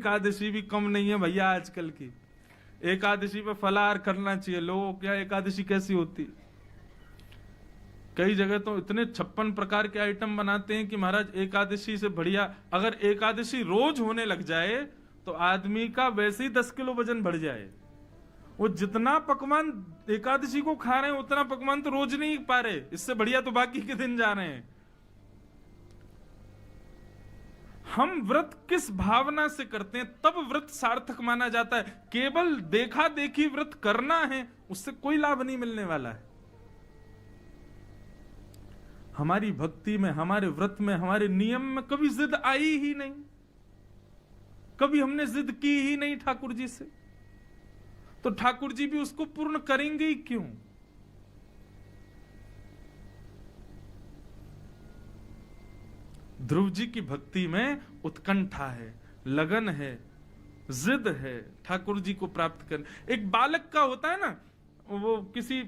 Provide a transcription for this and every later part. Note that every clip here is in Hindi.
एकादशी भी कम नहीं है भैया आजकल की। एकादशी पे फलाहार करना चाहिए लोगों। क्या एकादशी कैसी होती, कई जगह तो इतने 56 प्रकार के आइटम बनाते हैं कि महाराज एकादशी से बढ़िया। अगर एकादशी रोज होने लग जाए तो आदमी का वैसे ही 10 किलो वजन बढ़ जाए। वो जितना पकवान एकादशी को खा रहे हैं उतना पकवान तो रोज नहीं पा रहे, इससे बढ़िया तो बाकी के दिन जा रहे हैं। हम व्रत किस भावना से करते हैं तब व्रत सार्थक माना जाता है। केवल देखा देखी व्रत करना है उससे कोई लाभ नहीं मिलने वाला है। हमारी भक्ति में, हमारे व्रत में, हमारे नियम में कभी जिद आई ही नहीं, कभी हमने जिद की ही नहीं ठाकुर जी से, तो ठाकुर जी भी उसको पूर्ण करेंगे ही क्यों। ध्रुव जी की भक्ति में उत्कंठा है, लगन है, जिद है ठाकुर जी को प्राप्त करने। एक बालक का होता है ना, वो किसी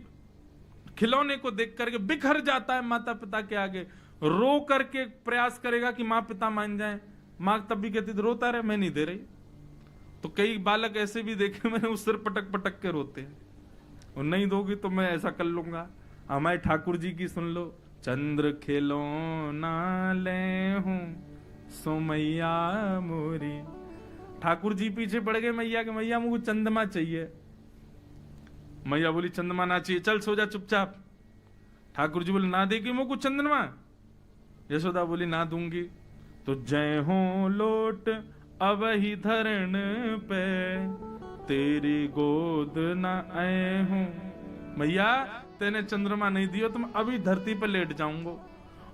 खिलौने को देख करके बिखर जाता है माता पिता के आगे, रो करके प्रयास करेगा कि माँ पिता मान जाएं, माँ तब भी कहती रोता रहे मैं नहीं दे रही। तो कई बालक ऐसे भी देखे मैंने, उस सिर पटक पटक के रोते हैं, और नहीं दोगी तो मैं ऐसा कर लूंगा। हमारे ठाकुर जी की सुन लो, चंद्र खिलौना ले हूं सो मैया मोरी। ठाकुर जी पीछे पड़ गए मैया के, मैया मुझे चंद्रमा चाहिए। मैया बोली चंद्रमा ना चाहिए, चल सो जा चुपचाप। ठाकुर जी बोले ना देगी मुझको चंद्रमा। यशोदा बोली ना दूंगी। तो जय हो लोट अब ही धरण पे तेरी गोद ना आए हूं। मैया तेने चंद्रमा नहीं दियो तो मैं अभी धरती पर लेट जाऊंगा,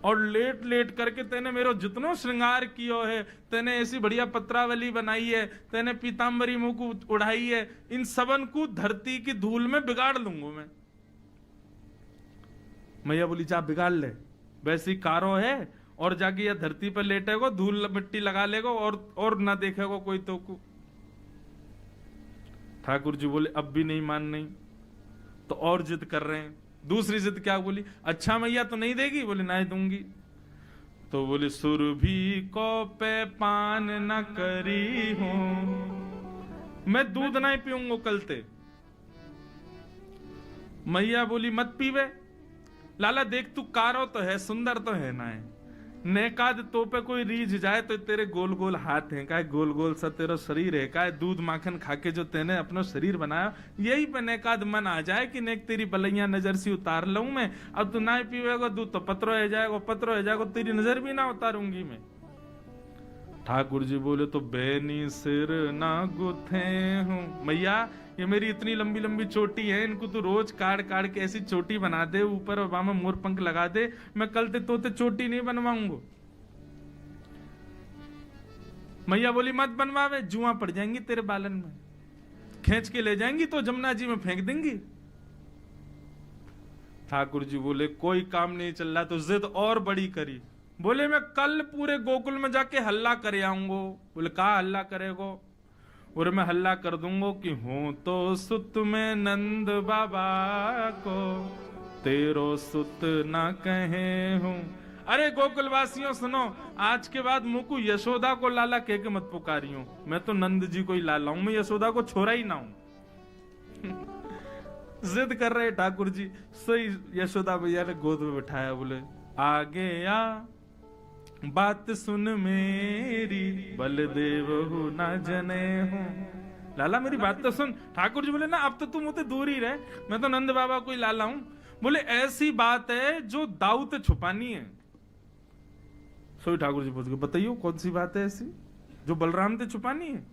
और लेट लेट करके तेने मेरो जितनो श्रृंगार कियो है, तेने ऐसी बढ़िया पत्रावली बनाई है, तेने पीतांबरी मुंह को उड़ाई है, इन सबन को धरती की धूल में बिगाड़ लूंगा मैं। मैया बोली जा बिगाड़ ले, वैसी कारो है, और जाके यह धरती पर लेटेगो, धूल मिट्टी लगा लेगो, और ना देखेगो कोई तो को। ठाकुर जी बोले अब भी नहीं मान नहीं, तो और जिद कर रहे हैं। दूसरी जिद क्या बोली, अच्छा मैया तो नहीं देगी, बोले नहीं दूंगी। तो बोले सुरभि को पे पान न करी हूं, मैं दूध नहीं पीऊंगा कल ते। मैया बोली मत पीवे, लाला देख तू कारो तो है, सुंदर तो है ना है, नेकाद तो पे कोई रीझ जाए तो तेरे गोल गोल हाथ हैं, का गोल गोल सा तेरा शरीर है, का दूध माखन खाके जो तेने अपना शरीर बनाया, यही पे नेकाद मन आ जाए कि नेक तेरी बलैया नजर से उतार लूं मैं। अब तू ना पीवेगा दूध तो पत्रो है जाएगा, पत्रो है जाएगा, तेरी नजर भी ना उतारूंगी मैं। ठाकुर जी बोले तो बेनी सिर ना गुथे हूं। मैया ये मेरी इतनी लंबी लंबी चोटी है, इनको तो रोज काट काट के ऐसी चोटी बना दे, ऊपर और बाम मोर पंख लगा दे, मैं कल ते तोते चोटी नहीं बनवाऊंगा। मैया बोली मत बनवावे, जुआ पड़ जाएंगी तेरे बालन में, खींच के ले जाएंगी तो जमुना जी में फेंक देंगी। ठाकुर जी बोले कोई काम नहीं चल रहा, तो जिद और बड़ी करी। बोले मैं कल पूरे गोकुल में जाके हल्ला करे आऊंगो। बोले कहा हल्ला करेगो? और मैं हल्ला कर दूंगो कि हूं तो सुत में नंद बाबा को, तेरो सुत ना कहे हूं। अरे गोकुल वासियों सुनो, आज के बाद मुझको यशोदा को लाला कह के मत पुकारियो, मैं तो नंद जी को ही लाला हूं, मैं यशोदा को छोरा ही ना हूं। जिद कर रहे ठाकुर जी। सही यशोदा भैया ने गोद में बिठाया, बोले आगे आ बात सुन मेरी, बलदेव हूं ना जने हूं। लाला मेरी बात तो सुन। ठाकुर जी बोले ना अब तो तुम मुझसे दूर ही रहे, मैं तो नंद बाबा को ही लाला हूं। बोले ऐसी बात है जो दाऊ ते छुपानी है। सोई ठाकुर जी पूछ गए बताइयो कौन सी बात है ऐसी जो बलराम ते छुपानी है।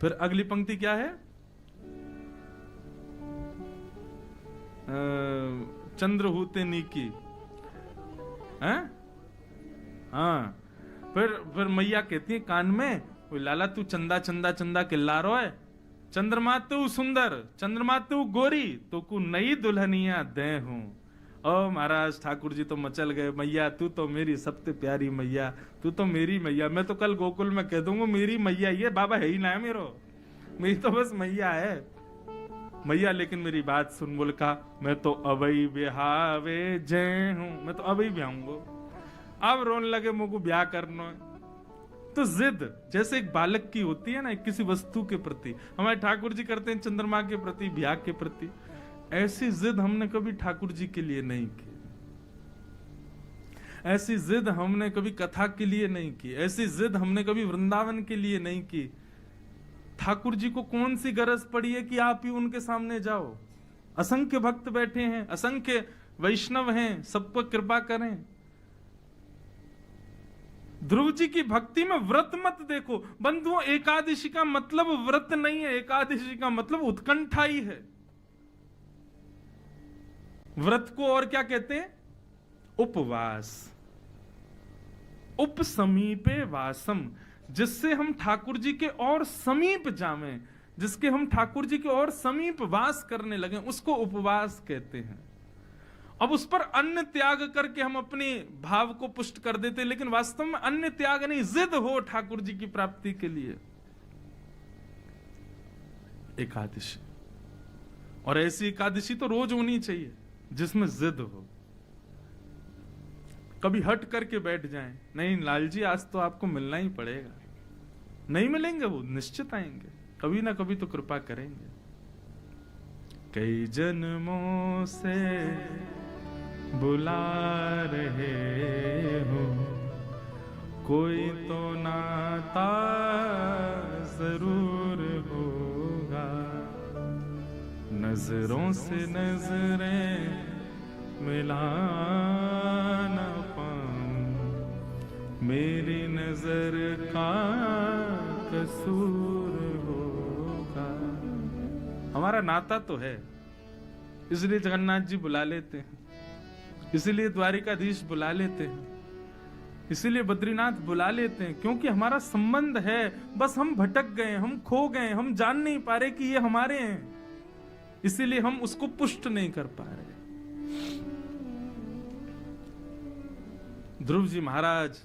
फिर अगली पंक्ति क्या है, चंद्रहूते नीकी है। हाँ फिर मैया कहती है कान में, लाला तू चंदा चंदा चंदा किल्ला रो है, चंद्रमा तू सुंदर, चंद्रमा तू गोरी, तो को नई दुल्हनिया दे हूं। ओ महाराज ठाकुर जी तो मचल गए, मैया तू तो मेरी सबसे प्यारी मैया, तू तो मेरी मैया। मैं तो कल गोकुल में कह दूंगा मेरी मैया ये, बाबा है ही ना है मेरो, मेरी तो बस मैया है मैया। लेकिन मेरी बात सुन। बोल का मैं तो अबई ब्याहवे जय हूं, मैं तो अबई ब्याहूंगा। अब रोन लगे मुझको ब्याह करना है। तो जिद जैसे एक बालक की होती है ना, किसी वस्तु के प्रति, हमारे ठाकुर जी करते हैं चंद्रमा के प्रति, ब्याह के प्रति, ऐसी जिद हमने कभी ठाकुर जी के लिए नहीं की। ऐसी जिद हमने कभी कथा के लिए नहीं की, ऐसी जिद हमने कभी वृंदावन के लिए नहीं की। ठाकुर जी को कौन सी गरज पड़ी है कि आप ही उनके सामने जाओ? असंख्य भक्त बैठे हैं, असंख्य वैष्णव हैं, सब पर कृपा करें। ध्रुव जी की भक्ति में व्रत मत देखो बंधुओं, एकादशी का मतलब व्रत नहीं है, एकादशी का मतलब उत्कंठा ही है। व्रत को और क्या कहते हैं? उपवास, उप समीपे वासम, जिससे हम ठाकुर जी के और समीप जावें, जिसके हम ठाकुर जी के और समीप वास करने लगे, उसको उपवास कहते हैं। अब उस पर अन्न त्याग करके हम अपने भाव को पुष्ट कर देते, लेकिन वास्तव में अन्न त्याग नहीं, जिद हो ठाकुर जी की प्राप्ति के लिए। एकादशी, और ऐसी एकादशी तो रोज होनी चाहिए जिसमें जिद हो। कभी हट करके बैठ जाएं, नहीं लाल जी आज तो आपको मिलना ही पड़ेगा, नहीं मिलेंगे वो निश्चित आएंगे, कभी ना कभी तो कृपा करेंगे। कई जन्मों से बुला रहे हो, कोई तो नाता जरूर होगा, नजरों से नजरें मिला ना पाऊं, मेरी नजर का कसूर होगा। हमारा नाता तो है, इसलिए जगन्नाथ जी बुला लेते हैं, इसलिए द्वारिकाधीश बुला लेते हैं, इसीलिए बद्रीनाथ बुला लेते हैं, क्योंकि हमारा संबंध है। बस हम भटक गए, हम खो गए, हम जान नहीं पा रहे कि ये हमारे हैं, इसीलिए हम उसको पुष्ट नहीं कर पा रहे। ध्रुव जी महाराज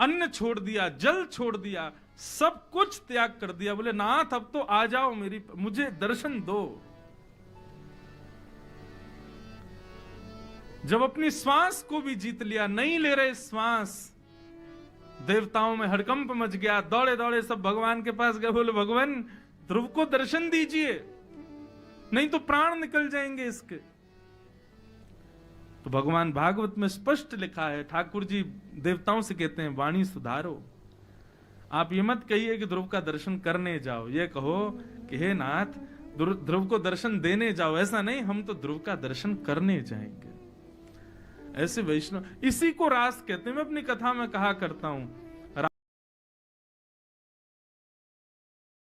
अन्न छोड़ दिया, जल छोड़ दिया, सब कुछ त्याग कर दिया, बोले नाथ अब तो आ जाओ, मुझे दर्शन दो। जब अपनी श्वास को भी जीत लिया, नहीं ले रहे श्वास, देवताओं में हड़कंप मच गया, दौड़े दौड़े सब भगवान के पास गए, बोले भगवान ध्रुव को दर्शन दीजिए, नहीं तो प्राण निकल जाएंगे इसके। तो भगवान भागवत में स्पष्ट लिखा है, ठाकुर जी देवताओं से कहते हैं वाणी सुधारो, आप ये मत कहिए कि ध्रुव का दर्शन करने जाओ, ये कहो कि हे नाथ ध्रुव को दर्शन देने जाओ। ऐसा नहीं, हम तो ध्रुव का दर्शन करने जाएंगे। ऐसे वैष्णव, इसी को रास कहते हैं। मैं अपनी कथा में कहा करता हूं,